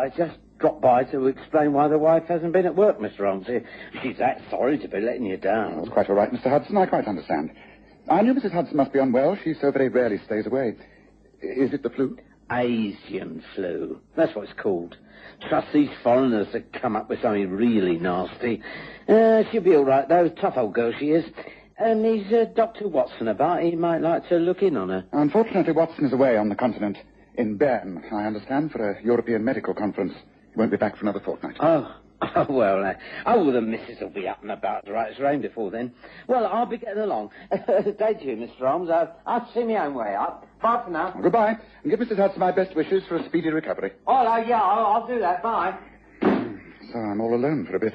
I just dropped by to explain why the wife hasn't been at work, Mr. Holmes. She's that sorry to be letting you down. That's quite all right, Mr. Hudson. I quite understand. I knew Mrs. Hudson must be unwell. She so very rarely stays away. Is it the flu? Asian flu. That's what it's called. Trust these foreigners that come up with something really nasty. She'll be all right, though. Tough old girl she is. Is Dr. Watson about? He might like to look in on her. Unfortunately, Watson is away on the continent. In Bern, I understand, for a European medical conference. He won't be back for another fortnight. Oh, well, the missus will be up and about as right as rain before then. Well, I'll be getting along. Day to you, Mr. Holmes. I'll see my own way up. Bye for now. Goodbye, and give Mrs. Hudson my best wishes for a speedy recovery. Oh, yeah, I'll do that. Bye. So I'm all alone for a bit.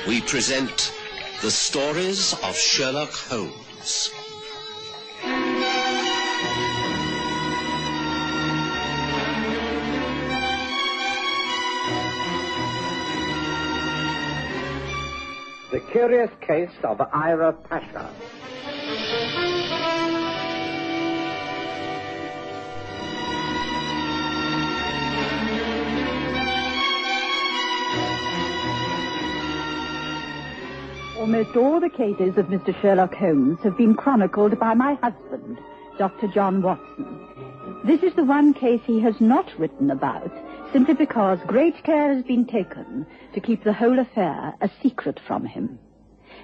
We present the stories of Sherlock Holmes. The Curious Case of Ira Pasha. Almost all the cases of Mr. Sherlock Holmes have been chronicled by my husband, Dr. John Watson. This is the one case he has not written about, simply because great care has been taken to keep the whole affair a secret from him.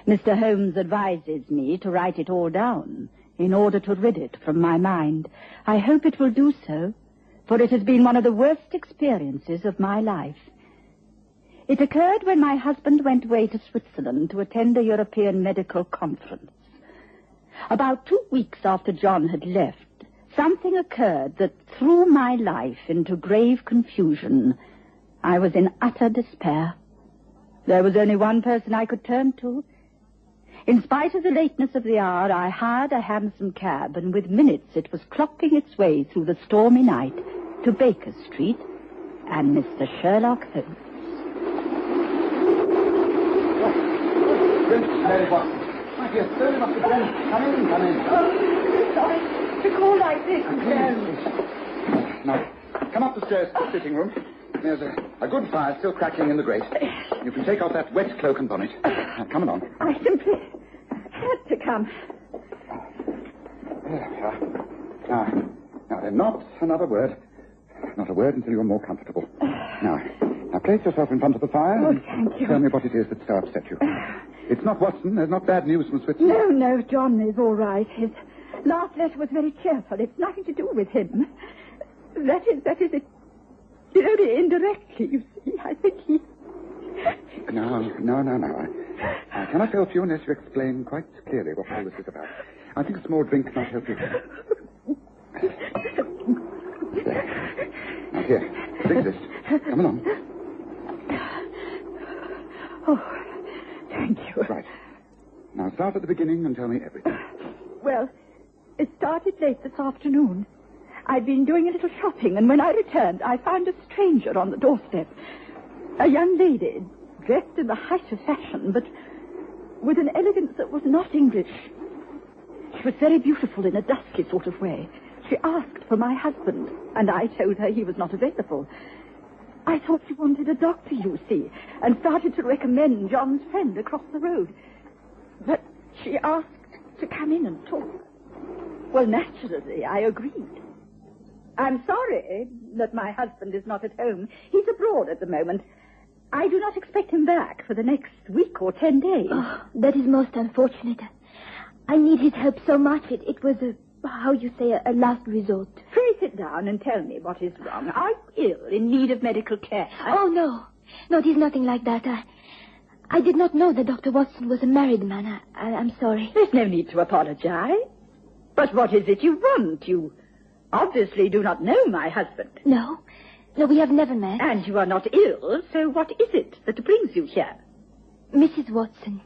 Mr. Holmes advises me to write it all down in order to rid it from my mind. I hope it will do so, for it has been one of the worst experiences of my life. It occurred when my husband went away to Switzerland to attend a European medical conference. About 2 weeks after John had left, something occurred that threw my life into grave confusion. I was in utter despair. There was only one person I could turn to. In spite of the lateness of the hour, I hired a hansom cab, and with minutes it was clocking its way through the stormy night to Baker Street and Mr. Sherlock Holmes. Mary Watson. My dear, sir, you must be friends. Come in. Oh, sorry to call like this. Now, come up the stairs to the sitting room. There's a good fire still crackling in the grate. You can take off that wet cloak and bonnet. Now, come along. I simply had to come. There we are. Now then, not another word. Not a word until you're more comfortable. Now, place yourself in front of the fire. Oh, thank you. Tell me what it is that so upset you. It's not Watson. There's not bad news from Switzerland. No, John is all right. His last letter was very cheerful. It's nothing to do with him. That is it. Only indirectly, you see. I think he... No. I cannot help you unless you explain quite clearly what all this is about. I think a small drink might help you. There. Now, here. Drink this. Come along. Oh, thank you. Right. Now, start at the beginning and tell me everything. Well, it started late this afternoon. I'd been doing a little shopping, and when I returned, I found a stranger on the doorstep. A young lady, dressed in the height of fashion, but with an elegance that was not English. She was very beautiful in a dusky sort of way. She asked for my husband, and I told her he was not available. I thought she wanted a doctor, you see, and started to recommend John's friend across the road. But she asked to come in and talk. Well, naturally, I agreed. I'm sorry that my husband is not at home. He's abroad at the moment. I do not expect him back for the next week or 10 days. Oh, that is most unfortunate. I need his help so much. It was a last resort. Pray sit down and tell me what is wrong. Are you ill, in need of medical care? Oh, no. No, it is nothing like that. I did not know that Dr. Watson was a married man. I'm sorry. There's no need to apologize. But what is it you want? You obviously do not know my husband. No, we have never met. And you are not ill, so what is it that brings you here? Mrs. Watson.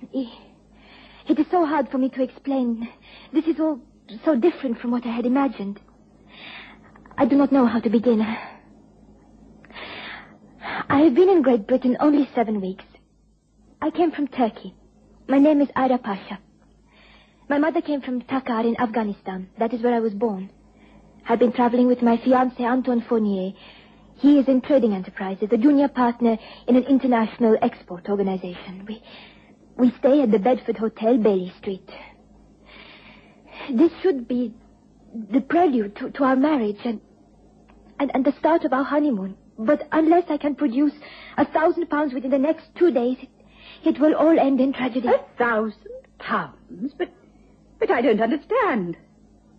It is so hard for me to explain. This is all so different from what I had imagined. I do not know how to begin. I have been in Great Britain only 7 weeks. I came from Turkey. My name is Ida Pasha. My mother came from Takkar in Afghanistan. That is where I was born. I've been traveling with my fiancé, Anton Fournier. He is in trading enterprises, a junior partner in an international export organization. We stay at the Bedford Hotel, Bailey Street. This should be the prelude to our marriage and the start of our honeymoon. But unless I can produce £1,000 within the next 2 days, it will all end in tragedy. £1,000? But I don't understand.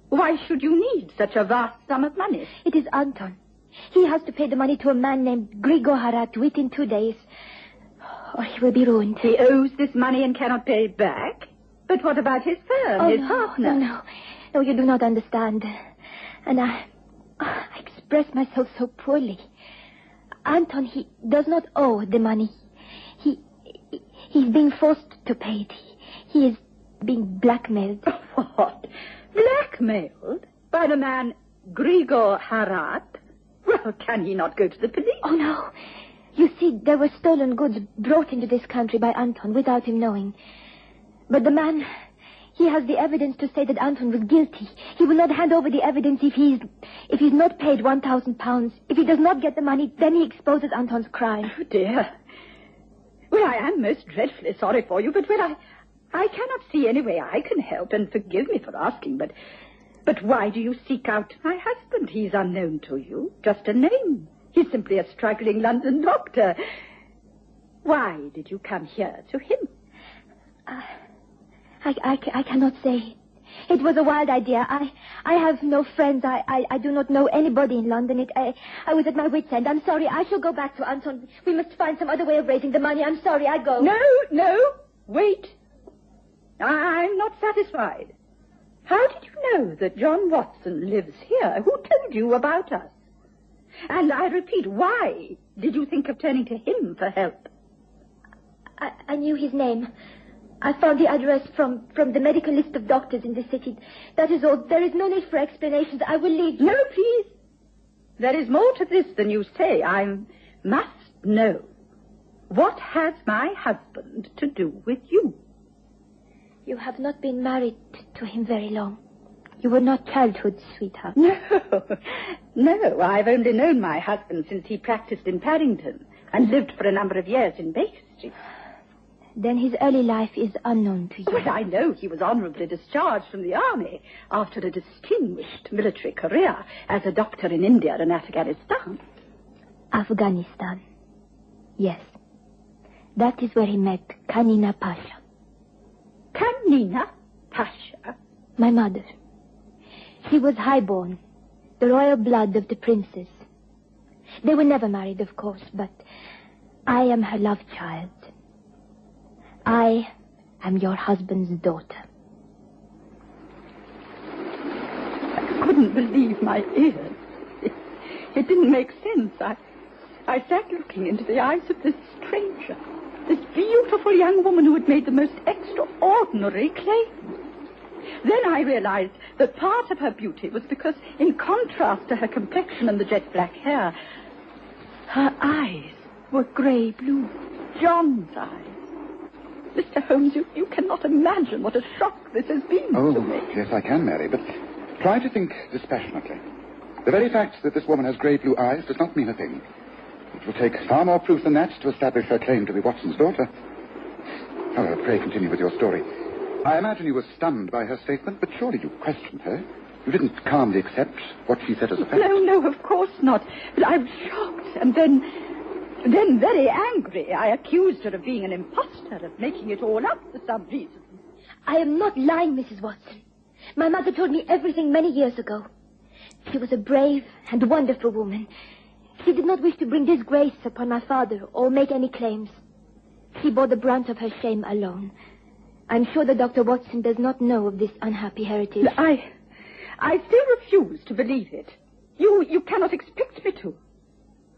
Why should you need such a vast sum of money? It is Anton. He has to pay the money to a man named Grigor Harat within 2 days, or he will be ruined. He owes this money and cannot pay it back? But what about his firm, his partner? No, you do not understand. And I express myself so poorly. Anton, he does not owe the money. He's being forced to pay it. He is being blackmailed. What? Blackmailed? By the man Grigor Harat? Well, can he not go to the police? Oh, no. You see, there were stolen goods brought into this country by Anton without him knowing. But the man, he has the evidence to say that Anton was guilty. He will not hand over the evidence if he's not paid £1,000. If he does not get the money, then he exposes Anton's crime. Oh, dear. Well, I am most dreadfully sorry for you, but I cannot see any way I can help, and forgive me for asking, but why do you seek out my husband? He's unknown to you, just a name. He's simply a struggling London doctor. Why did you come here to him? I cannot say. It was a wild idea. I have no friends. I do not know anybody in London. I was at my wit's end. I'm sorry. I shall go back to Anton. We must find some other way of raising the money. I'm sorry. I go. No. Wait. I'm not satisfied. How did you know that John Watson lives here? Who told you about us? And I repeat, why did you think of turning to him for help? I knew his name. I found the address from the medical list of doctors in the city. That is all. There is no need for explanations. I will leave you. No, please. There is more to this than you say. I must know. What has my husband to do with you? You have not been married to him very long. You were not childhood sweethearts. No, I've only known my husband since he practiced in Paddington and lived for a number of years in Baker Street. Then his early life is unknown to you. Well, I know he was honorably discharged from the army after a distinguished military career as a doctor in India and Afghanistan. Afghanistan. Yes. That is where he met Kanina Pasha. Kanina Pasha? My mother. She was highborn, the royal blood of the princes. They were never married, of course, but I am her love child. I am your husband's daughter. I couldn't believe my ears. It didn't make sense. I sat looking into the eyes of this stranger, this beautiful young woman who had made the most extraordinary claims. Then I realized that part of her beauty was because, in contrast to her complexion and the jet black hair, her eyes were grey-blue, John's eyes. Mr. Holmes, you cannot imagine what a shock this has been to me. Yes, I can, Mary, but try to think dispassionately. The very fact that this woman has grey-blue eyes does not mean a thing. It will take far more proof than that to establish her claim to be Watson's daughter. However, pray continue with your story. I imagine you were stunned by her statement, but surely you questioned her. You didn't calmly accept what she said as a fact. No, of course not. But I was shocked, and then very angry. I accused her of being an impostor, of making it all up for some reason. I am not lying, Mrs. Watson. My mother told me everything many years ago. She was a brave and wonderful woman. She did not wish to bring disgrace upon my father or make any claims. She bore the brunt of her shame alone. I'm sure that Dr. Watson does not know of this unhappy heritage. I still refuse to believe it. You cannot expect me to.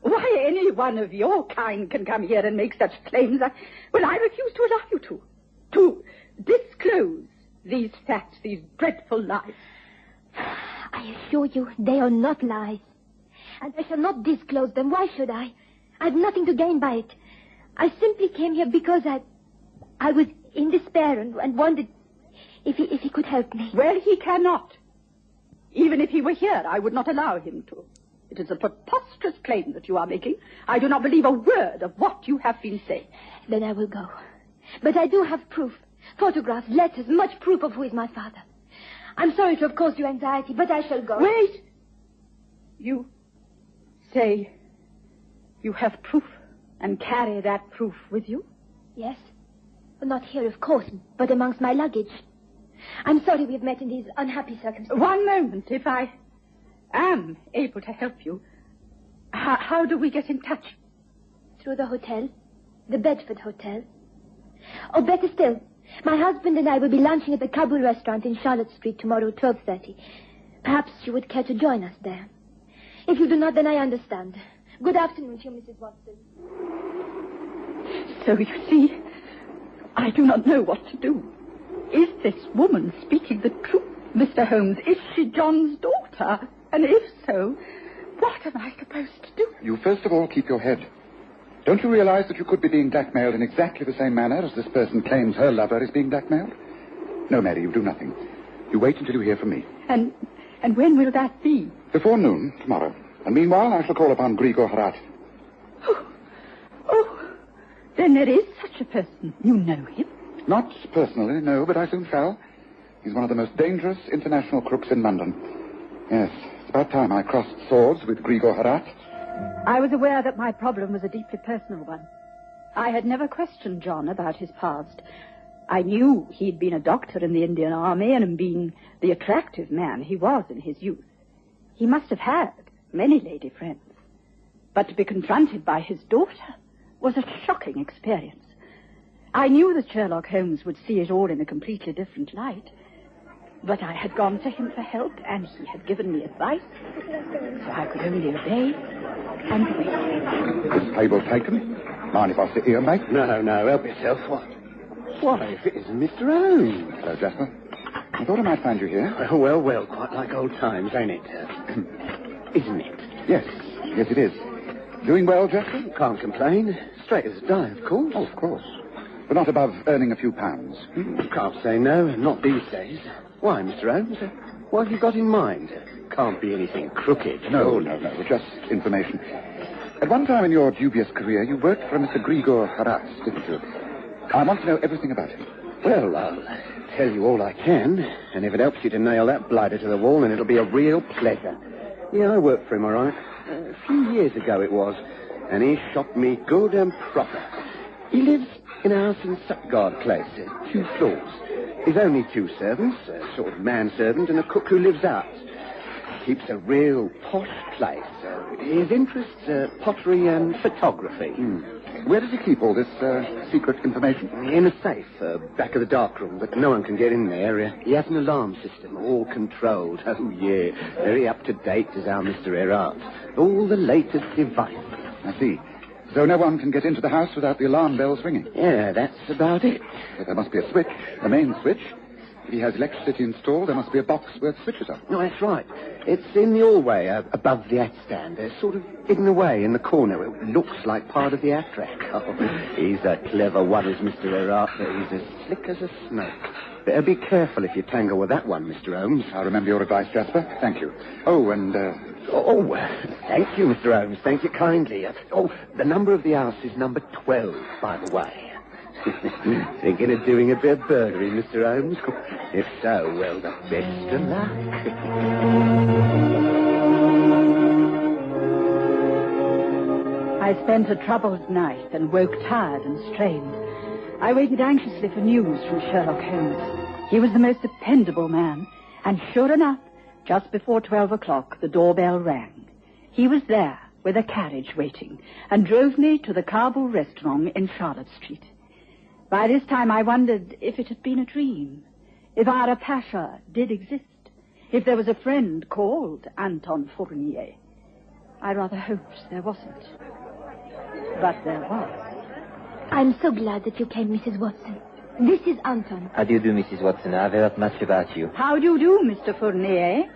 Why any one of your kind can come here and make such claims, I refuse to allow you to. Disclose these facts, these dreadful lies. I assure you, they are not lies. And I shall not disclose them. Why should I? I have nothing to gain by it. I simply came here because I was in despair and wondered if he could help me. Well, he cannot. Even if he were here, I would not allow him to. It is a preposterous claim that you are making. I do not believe a word of what you have been saying. Then I will go. But I do have proof. Photographs, letters, much proof of who is my father. I'm sorry to have caused you anxiety, but I shall go. Wait! You say you have proof and carry that proof with you? Yes. Well, not here, of course, but amongst my luggage. I'm sorry we've met in these unhappy circumstances. One moment. If I am able to help you, how do we get in touch? Through the hotel. The Bedford Hotel. Or better still, my husband and I will be lunching at the Kabul restaurant in Charlotte Street tomorrow at 12:30. Perhaps you would care to join us there. If you do not, then I understand. Good afternoon to you, Mrs. Watson. So you see, I do not know what to do. Is this woman speaking the truth, Mr. Holmes? Is she John's daughter? And if so, what am I supposed to do? You first of all keep your head. Don't you realize that you could be being blackmailed in exactly the same manner as this person claims her lover is being blackmailed? No, Mary, you do nothing. You wait until you hear from me. And when will that be? Before noon, tomorrow. And meanwhile, I shall call upon Grigor Harat. Oh, then there is such a person. You know him? Not personally, no, but I soon shall. He's one of the most dangerous international crooks in London. Yes, it's about time I crossed swords with Grigor Harat. I was aware that my problem was a deeply personal one. I had never questioned John about his past. I knew he'd been a doctor in the Indian Army and been the attractive man he was in his youth. He must have had many lady friends. But to be confronted by his daughter was a shocking experience. I knew that Sherlock Holmes would see it all in a completely different light. But I had gone to him for help, and he had given me advice. So I could only obey and wait. This table taken? Mind if I sit here, mate? No, help yourself. What? Why, if it isn't Mr. Holmes. Hello, Jasper. I thought I might find you here. Well, quite like old times, ain't it? Isn't it? Yes, it is. Doing well, Jasper? Can't complain. Straight as a die, of course. Oh, of course. But not above earning a few pounds. Can't say no, not these days. Why, Mr. Holmes? What have you got in mind? Can't be anything crooked. No, just information. At one time in your dubious career, you worked for Mr. Grigor Harat, didn't you? I want to know everything about him. Well, I'll tell you all I can, and if it helps you to nail that blighter to the wall, then it'll be a real pleasure. Yeah, I worked for him, all right. A few years ago it was, and he shocked me good and proper. He lives in a house in Sutgard Place, 2 floors. He's only 2 servants, a sort of manservant and a cook who lives out. Keeps a real posh place. His interests are pottery and photography. Where does he keep all this secret information? In a safe, back of the darkroom, but no one can get in there. He has an alarm system, all controlled. Oh, yeah, very up-to-date is our Mr. Erard. All the latest devices. I see. So no one can get into the house without the alarm bells ringing? Yeah, that's about it. But there must be a switch, a main switch. If he has electricity installed, there must be a box where the switches are. No, that's right. It's in the hallway above the hat stand. They're sort of hidden away in the corner. It looks like part of the hat rack. Oh, he's a clever one, is Mr. Erard, but he's as slick as a snake. Better be careful if you tangle with that one, Mr. Holmes. I'll remember your advice, Jasper. Thank you. Oh, and... thank you, Mr. Holmes. Thank you kindly. The number of the house is number 12, by the way. Thinking of doing a bit of burglary, Mr. Holmes? If so, well, the best of luck. I spent a troubled night and woke tired and strained. I waited anxiously for news from Sherlock Holmes. He was the most dependable man, and sure enough, just before 12 o'clock, the doorbell rang. He was there with a carriage waiting and drove me to the Kabul restaurant in Charlotte Street. By this time, I wondered if it had been a dream, if Ira Pasha did exist, if there was a friend called Anton Fournier. I rather hoped there wasn't. But there was. I'm so glad that you came, Mrs. Watson. This is Anton. How do you do, Mrs. Watson? I've heard much about you. How do you do, Mr. Fournier?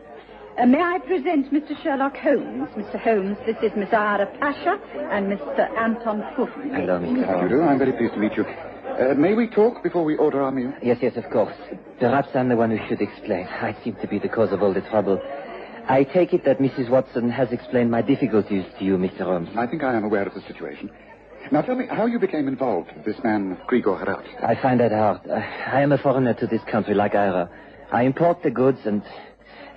May I present Mr. Sherlock Holmes? Mr. Holmes, this is Miss Ira Pasha and Mr. Anton Fournier. Hello, Mr. How do you Holmes. do? I'm very pleased to meet you. May we talk before we order our meal? Yes, of course. Perhaps I'm the one who should explain. I seem to be the cause of all the trouble. I take it that Mrs. Watson has explained my difficulties to you, Mr. Holmes. I think I am aware of the situation. Now tell me how you became involved with this man, Grigor Harat. I find that hard. I am a foreigner to this country, like Ira. I import the goods, and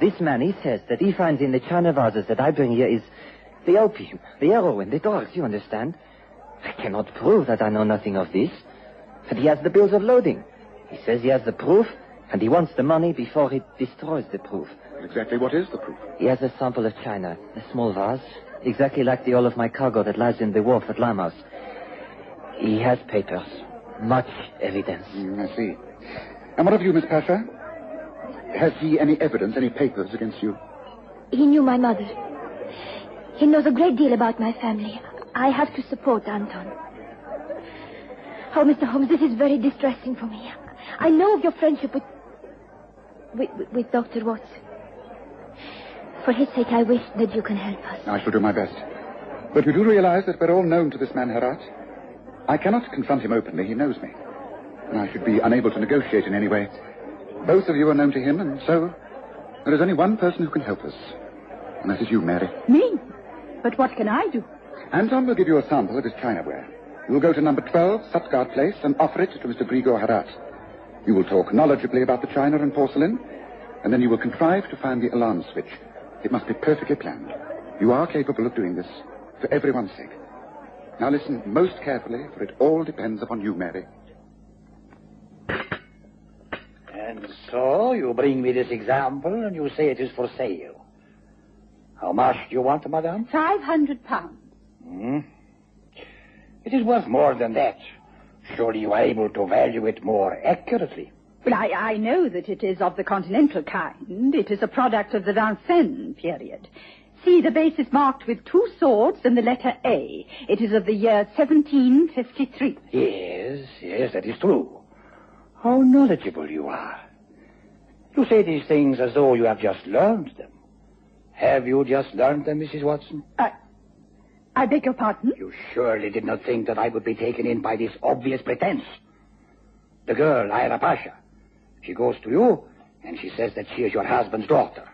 this man, he says that he finds in the china vases that I bring here is the opium, the heroin, the drugs, you understand? I cannot prove that I know nothing of this. But he has the bills of loading. He says he has the proof, and he wants the money before he destroys the proof. Exactly what is the proof? He has a sample of china, a small vase, exactly like the all of my cargo that lies in the wharf at Limehouse. He has papers, much evidence. I see. And what of you, Miss Pasha? Has he any evidence, any papers against you? He knew my mother. He knows a great deal about my family. I have to support Anton. Oh, Mr. Holmes, this is very distressing for me. I know of your friendship with Dr. Watson. For his sake, I wish that you can help us. I shall do my best. But you do realize that we're all known to this man, Harat? I cannot confront him openly. He knows me. And I should be unable to negotiate in any way. Both of you are known to him, and so there is only one person who can help us. And that is you, Mary. Me? But what can I do? Anton will give you a sample of his chinaware. You will go to number 12, Sutgard Place, and offer it to Mr. Grigor Harat. You will talk knowledgeably about the china and porcelain, and then you will contrive to find the alarm switch. It must be perfectly planned. You are capable of doing this for everyone's sake. Now listen most carefully, for it all depends upon you, Mary. And so you bring me this example, and you say it is for sale. How much do you want, madame? £500. It is worth more than that. Surely you are able to value it more accurately. Well, I know that it is of the continental kind. It is a product of the Vincennes period. See, the base is marked with 2 swords and the letter A. It is of the year 1753. Yes, that is true. How knowledgeable you are. You say these things as though you have just learned them. Have you just learned them, Mrs. Watson? I beg your pardon? You surely did not think that I would be taken in by this obvious pretense. The girl, Ira Pasha, she goes to you, and she says that she is your husband's daughter.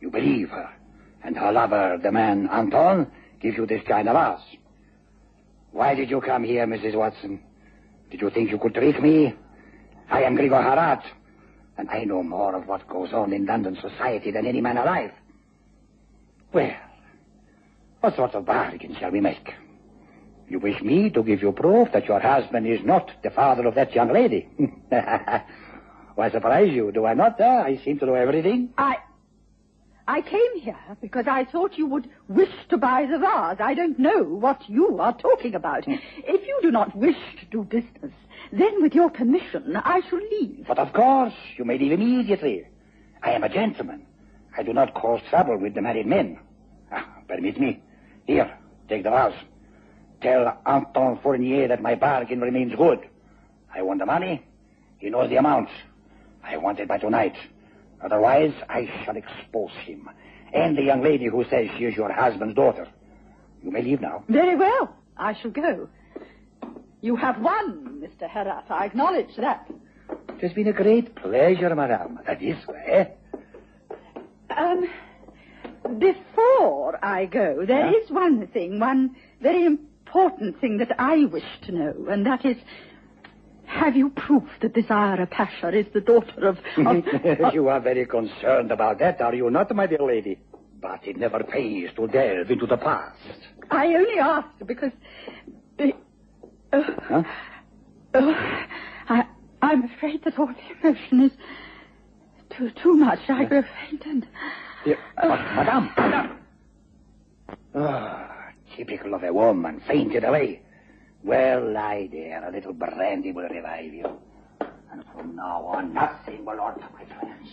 You believe her, and her lover, the man Anton, gives you this china vase. Why did you come here, Mrs. Watson? Did you think you could trick me? I am Grigor Harat, and I know more of what goes on in London society than any man alive. Well, what sort of bargain shall we make? You wish me to give you proof that your husband is not the father of that young lady? Why surprise you, do I not? I seem to know everything. I came here because I thought you would wish to buy the vase. I don't know what you are talking about. If you do not wish to do business, then with your permission, I shall leave. But of course, you may leave immediately. I am a gentleman. I do not cause trouble with the married men. Permit me. Here, take the vase. Tell Anton Fournier that my bargain remains good. I want the money. He knows the amount. I want it by tonight. Otherwise, I shall expose him. And the young lady who says she is your husband's daughter. You may leave now. Very well. I shall go. You have won, Mr. Harat. I acknowledge that. It has been a great pleasure, madame. This way. Before I go, there is one thing, one very important thing that I wish to know, and that is, have you proof that this Ira Pasha is the daughter of... You are very concerned about that, are you not, my dear lady? But it never pays to delve into the past. I only asked because... I'm afraid that all the emotion is too much. I grow faint and... Madame. Typical of a woman, fainted away. Well, lie there. A little brandy will revive you. And from now on, nothing will alter my plans.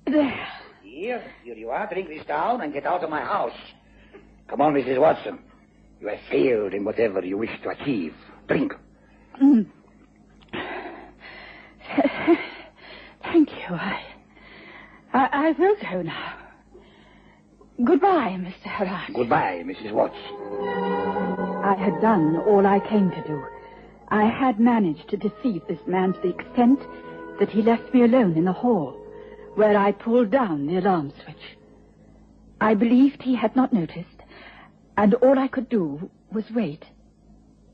There. Here you are. Pasha, drink this down and get out of my house. Come on, Mrs. Watson. You have failed in whatever you wish to achieve. Drink. Thank you. I will go now. Goodbye, Mr. Harrod. Goodbye, Mrs. Watson. I had done all I came to do. I had managed to deceive this man to the extent that he left me alone in the hall, where I pulled down the alarm switch. I believed he had not noticed, and all I could do was wait.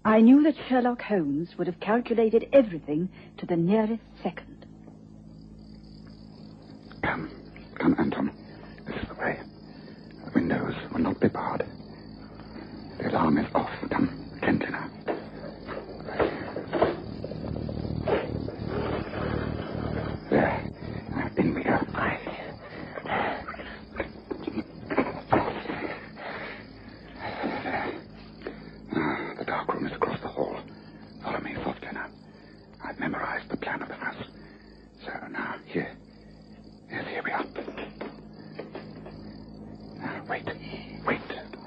I knew that Sherlock Holmes would have calculated everything to the nearest second. Come, Anton. This is the way. The windows will not be barred. The alarm is off. Come, gently now. There. Now, in we go. The dark room is across the hall. Follow me softly now. I've memorized the plan of the house. So now, here. Yes, here we are. Now, wait.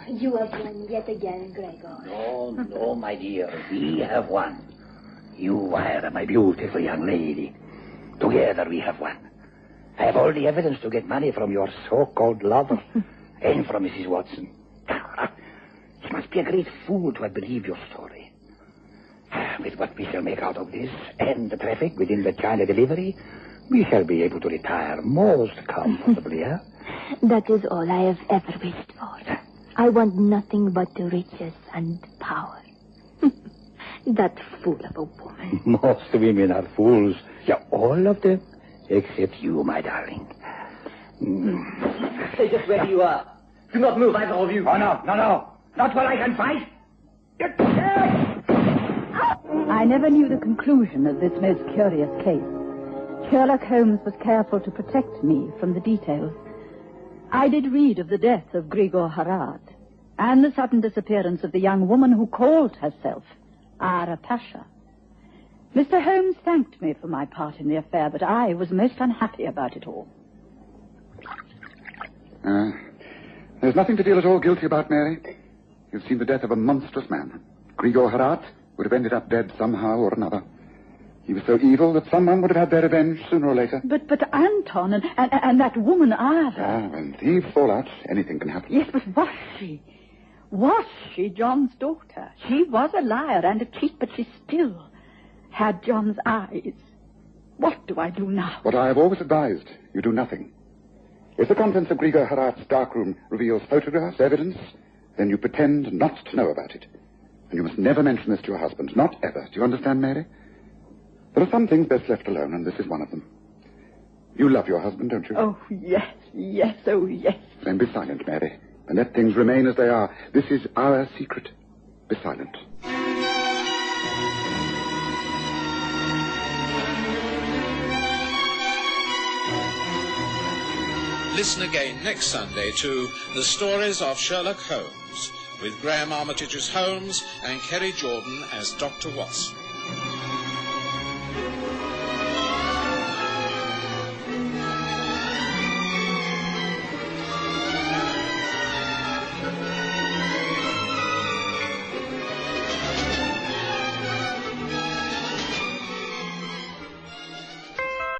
You have won yet again, Gregor. No, my dear. We have won. You are my beautiful young lady. Together we have won. I have all the evidence to get money from your so-called lover and from Mrs. Watson. She must be a great fool to have believed your story. With what we shall make out of this and the traffic within the China delivery, we shall be able to retire most comfortably, eh? That is all I have ever wished for. I want nothing but riches and power. That fool of a woman. Most women are fools. Yeah, all of them, except you, my darling. Stay just where you are. Do not move, either of you. Oh, no. Not where I can fight. I never knew the conclusion of this most curious case. Sherlock Holmes was careful to protect me from the details. I did read of the death of Grigor Harad and the sudden disappearance of the young woman who called herself Ara Pasha. Mr. Holmes thanked me for my part in the affair, but I was most unhappy about it all. There's nothing to feel at all guilty about, Mary. You've seen the death of a monstrous man. Grigor Harad would have ended up dead somehow or another. He was so evil that someone would have had their revenge sooner or later. But Anton and that woman Ara... When thieves fall out, anything can happen. Yes, but was she? Was she John's daughter? She was a liar and a cheat, but she still had John's eyes. What do I do now? What I have always advised, you do nothing. If the contents of Grigor Harad's darkroom reveals photographs, evidence, then you pretend not to know about it. And you must never mention this to your husband. Not ever. Do you understand, Mary? There are some things best left alone, and this is one of them. You love your husband, don't you? Oh, yes, oh, yes. Then be silent, Mary, and let things remain as they are. This is our secret. Be silent. Listen again next Sunday to The Stories of Sherlock Holmes, with Graham Armitage as Holmes and Kerry Jordan as Dr. Watson.